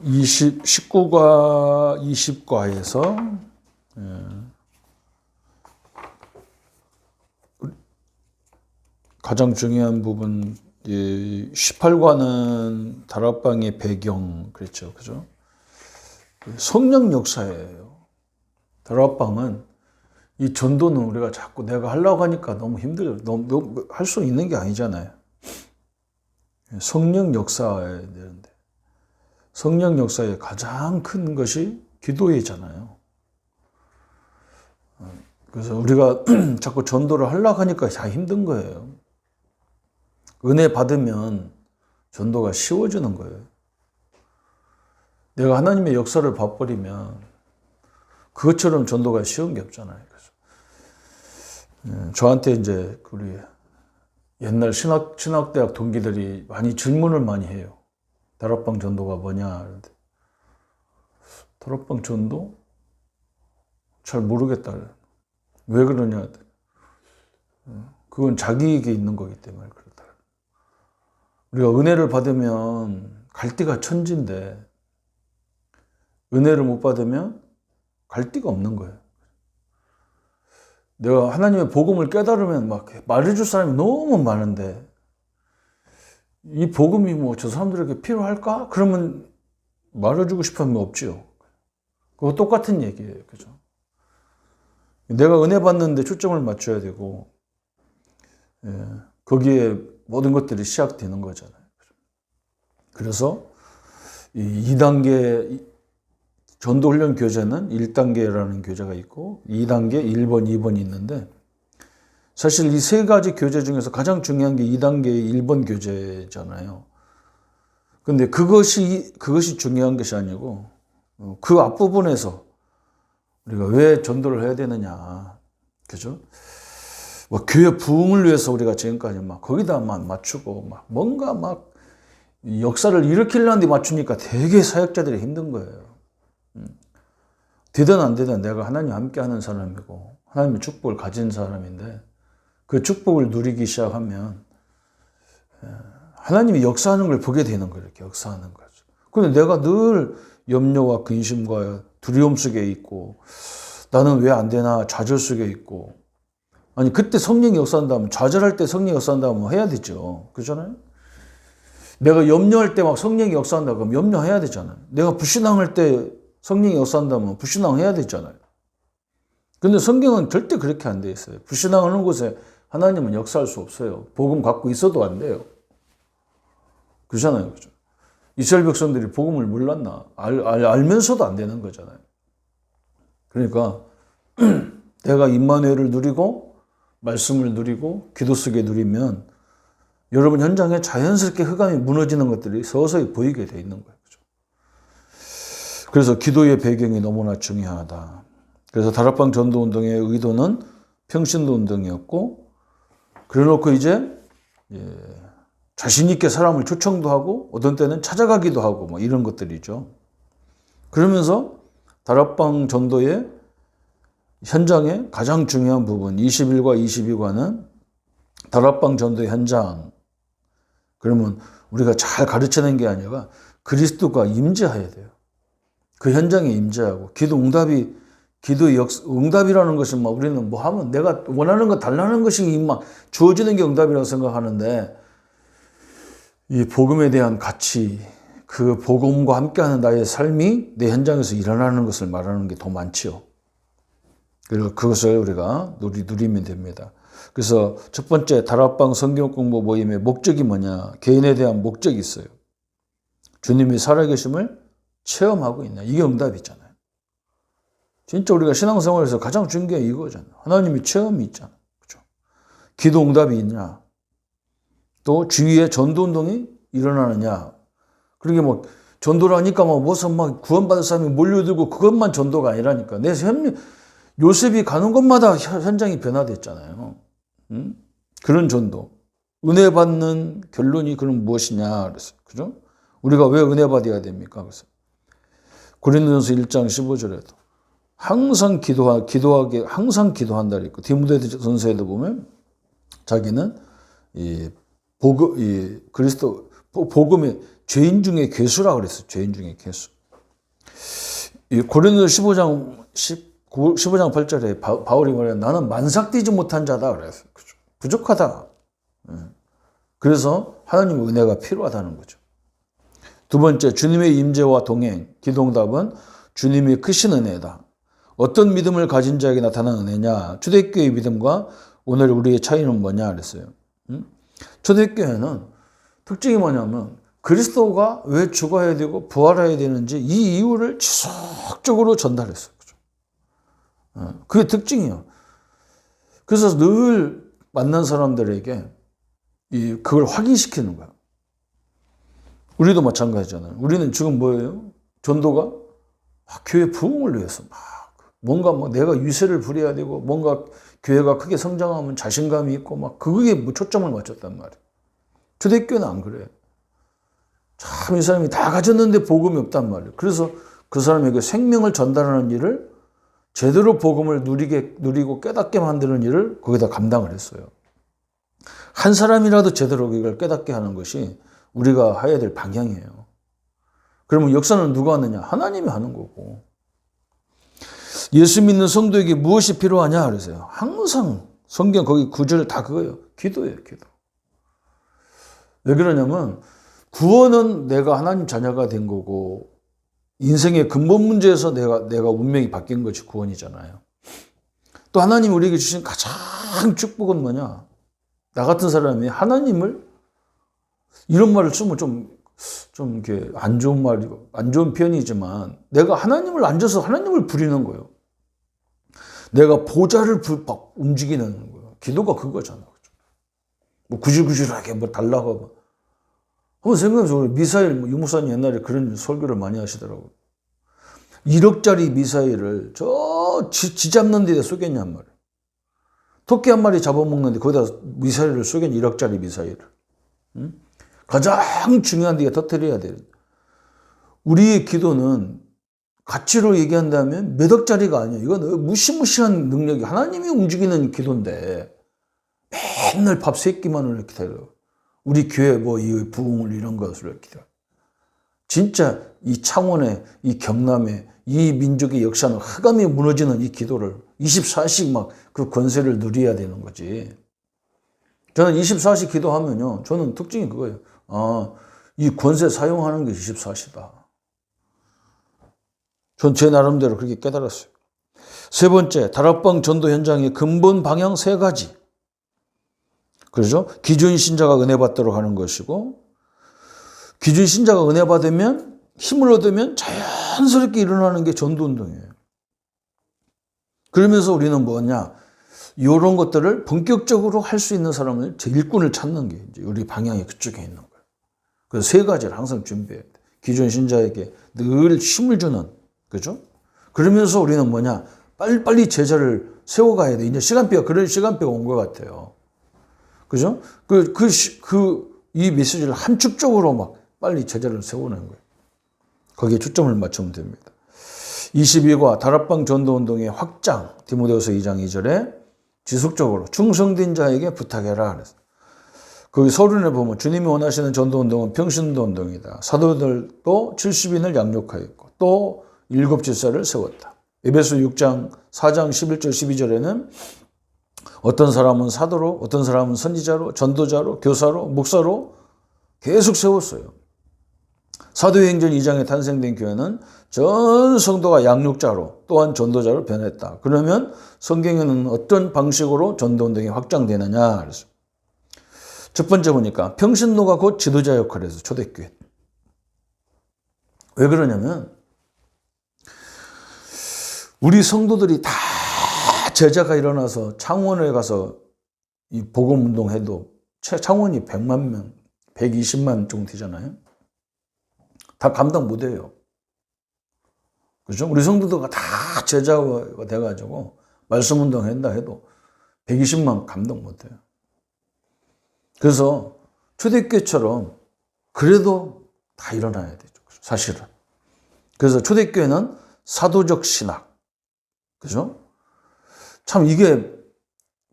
19과 20과에서 가장 중요한 부분, 18과는 다락방의 배경, 그랬죠. 그죠? 성령 역사예요. 다락방은, 이 전도는 우리가 자꾸 내가 하려고 하니까 너무 힘들어요. 너무 할 수 있는 게 아니잖아요. 성령 역사여야 되는데, 성령 역사의 가장 큰 것이 기도회잖아요. 그래서 우리가 자꾸 전도를 하려고 하니까 다 힘든 거예요. 은혜 받으면 전도가 쉬워지는 거예요. 내가 하나님의 역사를 봐버리면 그것처럼 전도가 쉬운 게 없잖아요. 그래서 저한테 이제 우리 옛날 신학대학 동기들이 많이 질문을 많이 해요. 다락방 전도가 뭐냐. 다락방 전도? 잘 모르겠다. 왜 그러냐. 그건 자기에게 있는 거기 때문에 그렇다. 우리가 은혜를 받으면 갈 데가 천지인데 은혜를 못 받으면 갈 데가 없는 거예요. 내가 하나님의 복음을 깨달으면 막 말해줄 사람이 너무 많은데 이 복음이 뭐 저 사람들에게 필요할까? 그러면 말해주고 싶으면 없지요. 그거 똑같은 얘기예요. 그죠? 내가 은혜 받는데 초점을 맞춰야 되고 거기에 모든 것들이 시작되는 거잖아요. 그래서 이 2단계 전도훈련 교재는 1단계라는 교재가 있고 2단계, 1번, 2번이 있는데 사실 이 세 가지 교재 중에서 가장 중요한 게 2단계의 1번 교재잖아요. 근데 그것이 중요한 것이 아니고 그 앞부분에서 우리가 왜 전도를 해야 되느냐. 그죠? 뭐 교회 부흥을 위해서 우리가 지금까지 막 거기다만 맞추고 막 뭔가 막 역사를 일으키려는데 맞추니까 되게 사역자들이 힘든 거예요. 되든 안 되든 내가 하나님 함께 하는 사람이고 하나님의 축복을 가진 사람인데 그 축복을 누리기 시작하면 하나님이 역사하는 걸 보게 되는 거예요. 이렇게 역사하는 거죠. 근데 내가 늘 염려와 근심과 두려움 속에 있고 나는 왜 안 되나 좌절 속에 있고 아니 그때 성령이 역사한다면 좌절할 때 성령이 역사한다면 해야 되죠. 그렇잖아요? 내가 염려할 때 막 성령이 역사한다 그러면 염려해야 되잖아요. 내가 불신앙할 때 성령이 역사한다면 불신앙해야 되잖아요. 근데 성경은 절대 그렇게 안 돼 있어요. 불신앙하는 곳에 하나님은 역사할 수 없어요. 복음 갖고 있어도 안 돼요. 그렇잖아요. 그죠? 이스라엘 백성들이 복음을 몰랐나? 알면서도 안 되는 거잖아요. 그러니까 내가 임마누엘을 누리고 말씀을 누리고 기도 속에 누리면 여러분 현장에 자연스럽게 흑암이 무너지는 것들이 서서히 보이게 돼 있는 거예요. 그죠? 그래서 기도의 배경이 너무나 중요하다. 그래서 다락방 전도운동의 의도는 평신도 운동이었고 그래놓고 이제 자신 있게 사람을 초청도 하고 어떤 때는 찾아가기도 하고 뭐 이런 것들이죠. 그러면서 다락방 전도의 현장의 가장 중요한 부분 21과 22과는 다락방 전도의 현장. 그러면 우리가 잘 가르쳐낸 게 아니라 그리스도가 임재해야 돼요. 그 현장에 임재하고 기도의 응답이라는 것은 막 우리는 뭐 하면 내가 원하는 거 달라는 것이 막 주어지는 게 응답이라고 생각하는데 이 복음에 대한 가치, 그 복음과 함께하는 나의 삶이 내 현장에서 일어나는 것을 말하는 게 더 많지요. 그리고 그것을 우리가 누리면 됩니다. 그래서 첫 번째 다락방 성경 공부 모임의 목적이 뭐냐? 개인에 대한 목적이 있어요. 주님이 살아계심을 체험하고 있냐? 이게 응답이잖아요. 진짜 우리가 신앙생활에서 가장 중요한 게 이거잖아요. 하나님의 체험이 있잖아요. 그렇죠? 기도 응답이 있냐? 또 주위에 전도운동이 일어나느냐? 그러게 뭐 전도를 하니까 뭐 무슨 막 구원받을 사람이 몰려들고 그것만 전도가 아니라니까. 요셉이 가는 곳마다 현장이 변화됐잖아요. 그런 전도. 은혜 받는 결론이 그럼 무엇이냐? 그랬어요. 그죠? 우리가 왜 은혜 받아야 됩니까? 그래서 고린도전서 1장 15절에도 항상 기도하게 항상 기도한다 그랬고 디모데전서에도 보면 자기는 그리스도 복음의 죄인 중에 괴수라 그랬어요. 죄인 중에 괴수. 고린도 15장 8절에 바울이 말해요. 나는 만삭되지 못한 자다 그랬어요. 부족하다. 그래서 하나님의 은혜가 필요하다는 거죠. 두 번째, 주님의 임재와 동행, 기도응답은 주님의 크신 은혜다. 어떤 믿음을 가진 자에게 나타난 은혜냐? 초대교회의 믿음과 오늘 우리의 차이는 뭐냐 그랬어요. 초대교회는 특징이 뭐냐면 그리스도가 왜 죽어야 되고 부활해야 되는지 이 이유를 지속적으로 전달했어요. 그게 특징이에요. 그래서 늘 만난 사람들에게 그걸 확인시키는 거야. 우리도 마찬가지잖아요. 우리는 지금 뭐예요? 전도가 교회 부흥을 위해서 뭔가 내가 유세를 부려야 되고 뭔가 교회가 크게 성장하면 자신감이 있고 그게 초점을 맞췄단 말이에요. 초대교회는 안 그래요. 참 이 사람이 다 가졌는데 복음이 없단 말이에요. 그래서 그 사람에게 생명을 전달하는 일을 제대로 복음을 누리고 깨닫게 만드는 일을 거기다 감당을 했어요. 한 사람이라도 제대로 이걸 깨닫게 하는 것이 우리가 해야 될 방향이에요. 그러면 역사는 누가 하느냐? 하나님이 하는 거고. 예수 믿는 성도에게 무엇이 필요하냐 그러세요. 항상 성경 거기 구절 다 그거예요. 기도예요, 기도. 왜 그러냐면 구원은 내가 하나님 자녀가 된 거고 인생의 근본 문제에서 내가 운명이 바뀐 것이 구원이잖아요. 또 하나님 우리에게 주신 가장 축복은 뭐냐? 나 같은 사람이 하나님을 이런 말을 쓰면 좀 이렇게 안 좋은 표현이지만 내가 하나님을 앉아서 하나님을 부리는 거예요. 내가 보좌를 움직이는 거예요. 기도가 그거잖아. 구질구질하게 달라고. 한번 생각해보세요. 미사일, 유목사님 옛날에 그런 설교를 많이 하시더라고요. 1억짜리 미사일을 쥐 잡는 데다 쏘겠냔 말이에요. 토끼 한 마리 잡아먹는데 거기다 미사일을 쏘겠냐, 1억짜리 미사일을. 응? 가장 중요한 데가 터뜨려야 돼요. 우리의 기도는 가치로 얘기한다면 몇 억짜리가 아니에요. 이건 무시무시한 능력이 하나님이 움직이는 기도인데 맨날 밥 3끼만을 기다려요. 우리 교회 이 부흥을 이런 것을 기다려요. 진짜 이 창원의 이 경남의 이 민족의 역사는 흑암이 무너지는 이 기도를 24시 그 권세를 누려야 되는 거지. 저는 24시 기도하면요. 저는 특징이 그거예요. 이 권세 사용하는 게 24시다. 전 제 나름대로 그렇게 깨달았어요. 세 번째, 다락방 전도 현장의 근본 방향 3가지. 그렇죠? 기존 신자가 은혜 받도록 하는 것이고, 기존 신자가 은혜 받으면 힘을 얻으면 자연스럽게 일어나는 게 전도 운동이에요. 그러면서 우리는 뭐냐? 이런 것들을 본격적으로 할 수 있는 사람을, 제 일꾼을 찾는 게 이제 우리 방향이 그쪽에 있는 거예요. 그래서 3가지를 항상 준비해야 돼. 기존 신자에게 늘 힘을 주는, 그죠? 그러면서 우리는 뭐냐? 빨리빨리 제자를 세워가야 돼. 이제 그런 시간표가 온 것 같아요. 그죠? 이 메시지를 함축적으로 빨리 제자를 세우는 거예요. 거기에 초점을 맞추면 됩니다. 22과 다락방 전도운동의 확장, 디모데후서 2장 2절에 지속적으로 충성된 자에게 부탁해라 그랬어요. 거기 서론에 보면 주님이 원하시는 전도운동은 평신도운동이다. 사도들도 70인을 양육하였고 또 7질서를 세웠다. 에베소 6장 4장 11절 12절에는 어떤 사람은 사도로, 어떤 사람은 선지자로, 전도자로, 교사로, 목사로 계속 세웠어요. 사도행전 2장에 탄생된 교회는 전 성도가 양육자로 또한 전도자로 변했다. 그러면 성경에는 어떤 방식으로 전도운동이 확장되느냐 그래서 첫 번째 보니까 평신도가 곧 지도자 역할을 해서 초대교회. 왜 그러냐면 우리 성도들이 다 제자가 일어나서 창원에 가서 이 복음운동해도 창원이 100만 명, 120만 정도 되잖아요. 다 감당 못해요. 그렇죠? 우리 성도들가 다 제자가 돼가지고 말씀운동 한다 해도 120만 감당 못해요. 그래서 초대교회처럼 그래도 다 일어나야 되죠. 사실은. 그래서 초대교회는 사도적 신학. 그죠? 참 이게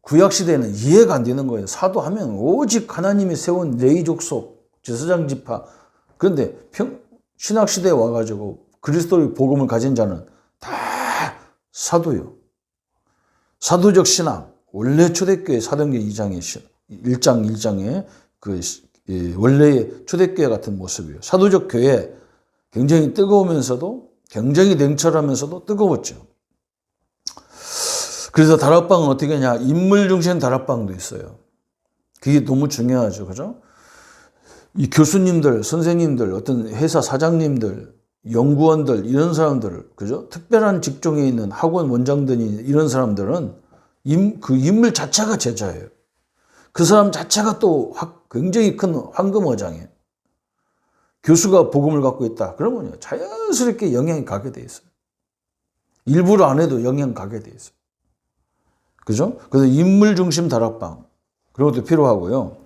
구약시대에는 이해가 안 되는 거예요. 사도하면 오직 하나님이 세운 레위 족속, 제사장 지파. 그런데 신학시대에 와가지고 그리스도의 복음을 가진 자는 다 사도요. 사도적 신앙. 원래 초대교회 사도행전 1장에 그 원래의 초대교회 같은 모습이에요. 사도적 교회 굉장히 뜨거우면서도 굉장히 냉철하면서도 뜨거웠죠. 그래서 다락방은 어떻게 하냐. 인물 중심 다락방도 있어요. 그게 너무 중요하죠. 그죠? 이 교수님들, 선생님들, 어떤 회사 사장님들, 연구원들, 이런 사람들, 그죠? 특별한 직종에 있는 학원 원장들이 이런 사람들은 그 인물 자체가 제자예요. 그 사람 자체가 또 굉장히 큰 황금어장이에요. 교수가 복음을 갖고 있다. 그러면요, 자연스럽게 영향이 가게 돼 있어요. 일부러 안 해도 영향 가게 돼 있어요. 그죠? 그래서 인물 중심 다락방. 그런 것도 필요하고요.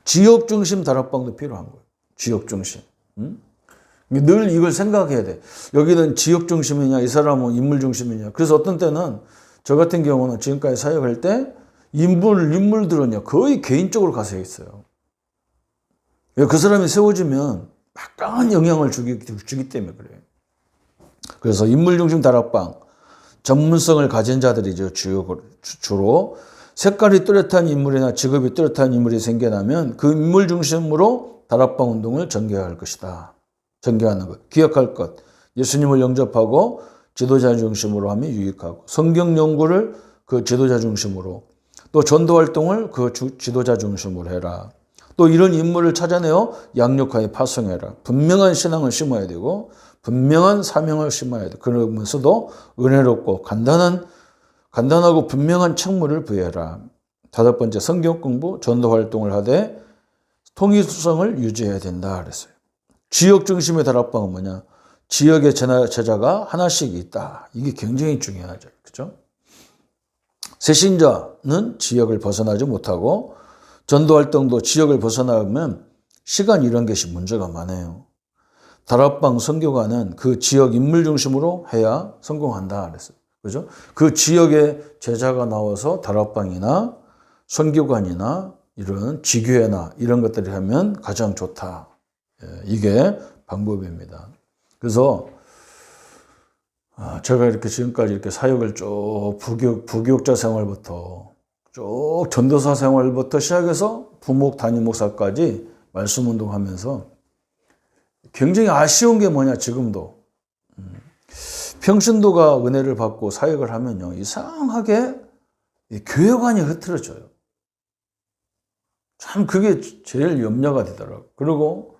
지역 중심 다락방도 필요한 거예요. 지역 중심. 늘 이걸 생각해야 돼. 여기는 지역 중심이냐, 이 사람은 인물 중심이냐. 그래서 어떤 때는 저 같은 경우는 지금까지 사역할 때 인물들은요, 거의 개인적으로 가서 있어요. 그 사람이 세워지면 막강한 영향을 주기 때문에 그래요. 그래서 인물 중심 다락방, 전문성을 가진 자들이죠. 주로 색깔이 뚜렷한 인물이나 직업이 뚜렷한 인물이 생겨나면 그 인물 중심으로 다락방 운동을 전개할 것이다. 전개하는 것. 기억할 것. 예수님을 영접하고 지도자 중심으로 하면 유익하고, 성경 연구를 그 지도자 중심으로, 또 전도 활동을 그 지도자 중심으로 해라. 또 이런 인물을 찾아내어 양육하여 파송해라. 분명한 신앙을 심어야 되고 분명한 사명을 심어야 돼. 그러면서도 은혜롭고 간단하고 분명한 책무를 부여해라. 5번째, 성경 공부, 전도 활동을 하되 통일성을 유지해야 된다 그랬어요. 지역 중심의 다락방은 뭐냐? 지역의 제자가 하나씩 있다. 이게 굉장히 중요하죠. 그죠? 새신자는 지역을 벗어나지 못하고 전도 활동도 지역을 벗어나면 시간 이런 것이 문제가 많아요. 다락방 선교관은 그 지역 인물 중심으로 해야 성공한다 그랬어요. 그죠? 그 지역에 제자가 나와서 다락방이나 선교관이나 이런 지교회나 이런 것들을 하면 가장 좋다. 이게 방법입니다. 그래서 제가 이렇게 지금까지 이렇게 사역을 쭉 부교육자 생활부터 쭉 전도사 생활부터 시작해서 부목 담임 목사까지 말씀 운동하면서 굉장히 아쉬운 게 뭐냐, 지금도. 평신도가 은혜를 받고 사역을 하면요, 이상하게 교회관이 흐트러져요. 참 그게 제일 염려가 되더라고요. 그리고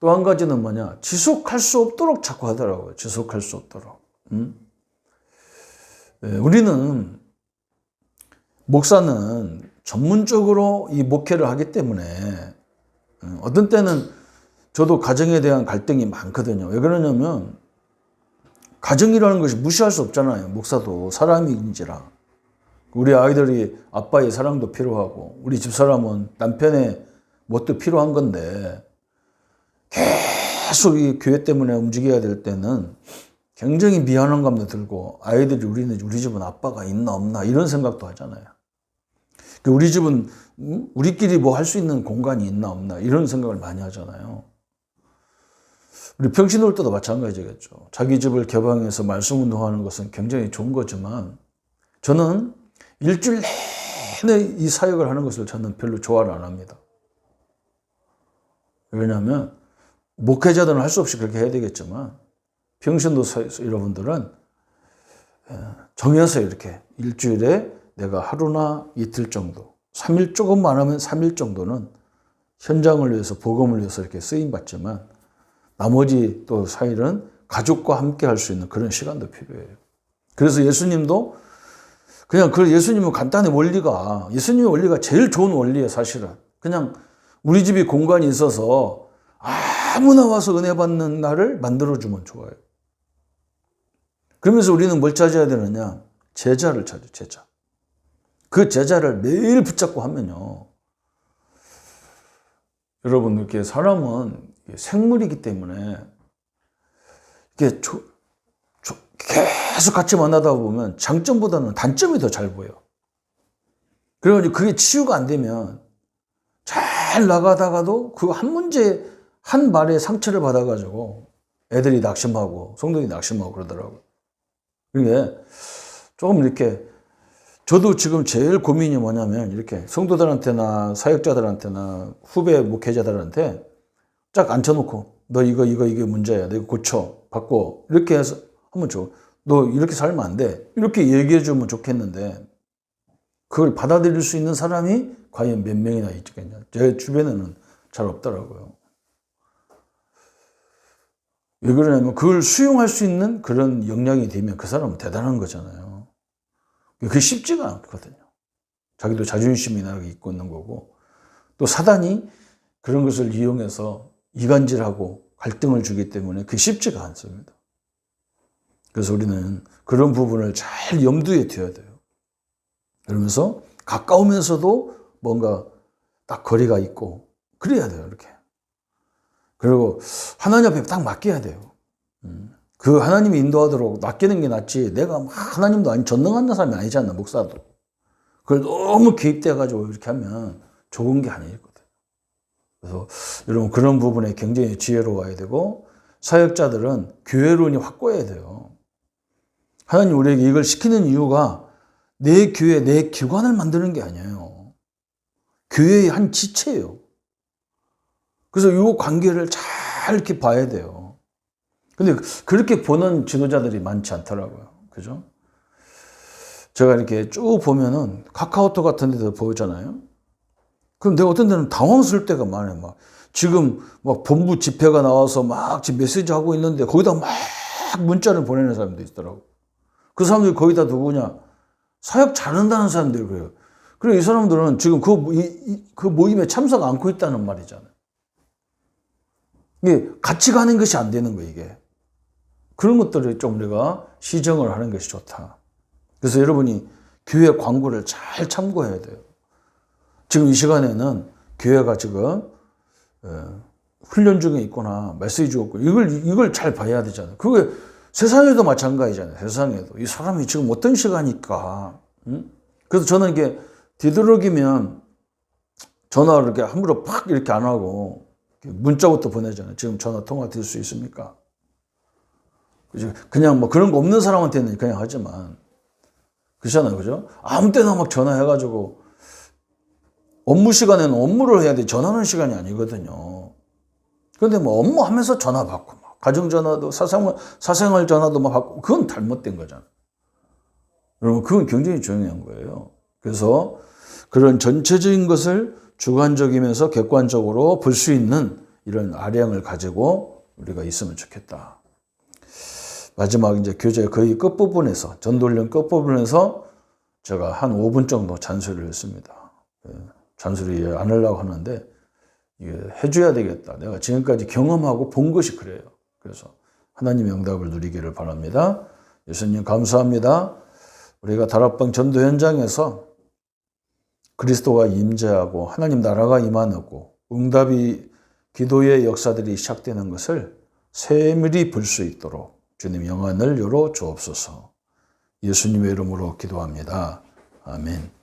또 한 가지는 뭐냐, 지속할 수 없도록 자꾸 하더라고요. 지속할 수 없도록. 우리는, 목사는 전문적으로 이 목회를 하기 때문에 어떤 때는 저도 가정에 대한 갈등이 많거든요. 왜 그러냐면 가정이라는 것이 무시할 수 없잖아요. 목사도 사람인지라. 우리 아이들이 아빠의 사랑도 필요하고 우리 집사람은 남편의 뭣도 필요한 건데 계속 이 교회 때문에 움직여야 될 때는 굉장히 미안한 감도 들고, 아이들이 우리 집은 아빠가 있나 없나 이런 생각도 하잖아요. 우리 집은 우리끼리 뭐 할 수 있는 공간이 있나 없나 이런 생각을 많이 하잖아요. 우리 평신도들도 마찬가지겠죠. 자기 집을 개방해서 말씀 운동하는 것은 굉장히 좋은 거지만 저는 일주일 내내 이 사역을 하는 것을 저는 별로 좋아를 안 합니다. 왜냐하면 목회자들은 할 수 없이 그렇게 해야 되겠지만 평신도 여러분들은 정해서 이렇게 일주일에 내가 하루나 이틀 정도, 3일 조금 많으면 3일 정도는 현장을 위해서, 복음을 위해서 이렇게 쓰임받지만 나머지 또 4일은 가족과 함께 할 수 있는 그런 시간도 필요해요. 그래서 예수님도 그냥 예수님은 간단히 예수님의 원리가 제일 좋은 원리예요, 사실은. 그냥 우리 집이 공간이 있어서 아무나 와서 은혜 받는 날을 만들어주면 좋아요. 그러면서 우리는 뭘 찾아야 되느냐? 제자를 찾아요, 제자. 그 제자를 매일 붙잡고 하면요. 여러분, 이렇게 사람은 생물이기 때문에 이게 계속 같이 만나다 보면 장점보다는 단점이 더 잘 보여. 그래가지고 그게 치유가 안 되면 잘 나가다가도 그 한 문제, 한 말에 상처를 받아가지고 애들이 낙심하고 성도들이 낙심하고 그러더라고요. 그게 조금 이렇게 저도 지금 제일 고민이 뭐냐면 이렇게 성도들한테나 사역자들한테나 후배 목회자들한테 쫙 앉혀놓고 너 이게 문제야. 너 이거 고쳐. 바꿔. 이렇게 해서 한번 줘. 너 이렇게 살면 안 돼. 이렇게 얘기해 주면 좋겠는데 그걸 받아들일 수 있는 사람이 과연 몇 명이나 있겠냐. 제 주변에는 잘 없더라고요. 왜 그러냐면 그걸 수용할 수 있는 그런 역량이 되면 그 사람은 대단한 거잖아요. 그게 쉽지가 않거든요. 자기도 자존심이 있고 있는 거고 또 사단이 그런 것을 이용해서 이간질하고 갈등을 주기 때문에 그게 쉽지가 않습니다. 그래서 우리는 그런 부분을 잘 염두에 둬야 돼요. 그러면서 가까우면서도 뭔가 딱 거리가 있고 그래야 돼요. 이렇게. 그리고 하나님 앞에 딱 맡겨야 돼요. 그 하나님이 인도하도록 맡기는 게 낫지 내가 하나님도 아니 전능한 사람이 아니잖아. 목사도. 그걸 너무 개입돼가지고 이렇게 하면 좋은 게 아니거든. 그래서 여러분 그런 부분에 굉장히 지혜로워야 되고 사역자들은 교회론이 확고해야 돼요. 하나님 우리에게 이걸 시키는 이유가 내 교회, 내 기관을 만드는 게 아니에요. 교회의 한 지체예요. 그래서 이 관계를 잘 이렇게 봐야 돼요. 근데 그렇게 보는 지도자들이 많지 않더라고요. 그죠? 제가 이렇게 쭉 보면은 카카오톡 같은 데도 보잖아요. 그럼 내가 어떤 데는 당황스러울 때가 많아요. 막 지금 막 본부 집회가 나와서 막 지금 메시지 하고 있는데 거기다 막 문자를 보내는 사람도 있더라고. 그 사람들이 거기다 누구냐? 사역 잘한다는 사람들이 그래요. 그리고 이 사람들은 지금 그 모임에 참석 않고 있다는 말이잖아요. 이게 같이 가는 것이 안 되는 거예요, 이게. 그런 것들을 좀 우리가 시정을 하는 것이 좋다. 그래서 여러분이 교회 광고를 잘 참고해야 돼요. 지금 이 시간에는 교회가 지금 훈련 중에 있거나 메시지 주고 이걸 잘 봐야 되잖아요. 그게 세상에도 마찬가지잖아요. 세상에도 이 사람이 지금 어떤 시간일까? 응? 그래서 저는 이게 뒤돌아기면 전화를 이렇게 함부로 팍 이렇게 안 하고 문자부터 보내잖아요. 지금 전화 통화 될 수 있습니까? 그냥 뭐 그런 거 없는 사람한테는 그냥 하지만 그렇잖아요, 그죠? 아무 때나 막 전화해가지고 업무 시간에는 업무를 해야 돼. 전화하는 시간이 아니거든요. 그런데 뭐 업무 하면서 전화 받고 막 가정 전화도 사생활 전화도 막 받고 그건 잘못된 거잖아요. 여러분 그건 굉장히 중요한 거예요. 그래서 그런 전체적인 것을 주관적이면서 객관적으로 볼 수 있는 이런 아량을 가지고 우리가 있으면 좋겠다. 마지막 이제 교재 거의 끝부분에서 전도훈련 끝부분에서 제가 한 5분 정도 잔소리를 했습니다. 잔소리 안 하려고 하는데 이게 해줘야 되겠다. 내가 지금까지 경험하고 본 것이 그래요. 그래서 하나님의 응답을 누리기를 바랍니다. 예수님 감사합니다. 우리가 다락방 전도 현장에서 그리스도가 임재하고 하나님 나라가 임하고 응답이 기도의 역사들이 시작되는 것을 세밀히 볼 수 있도록 주님 영안을 열어 주옵소서. 예수님의 이름으로 기도합니다. 아멘.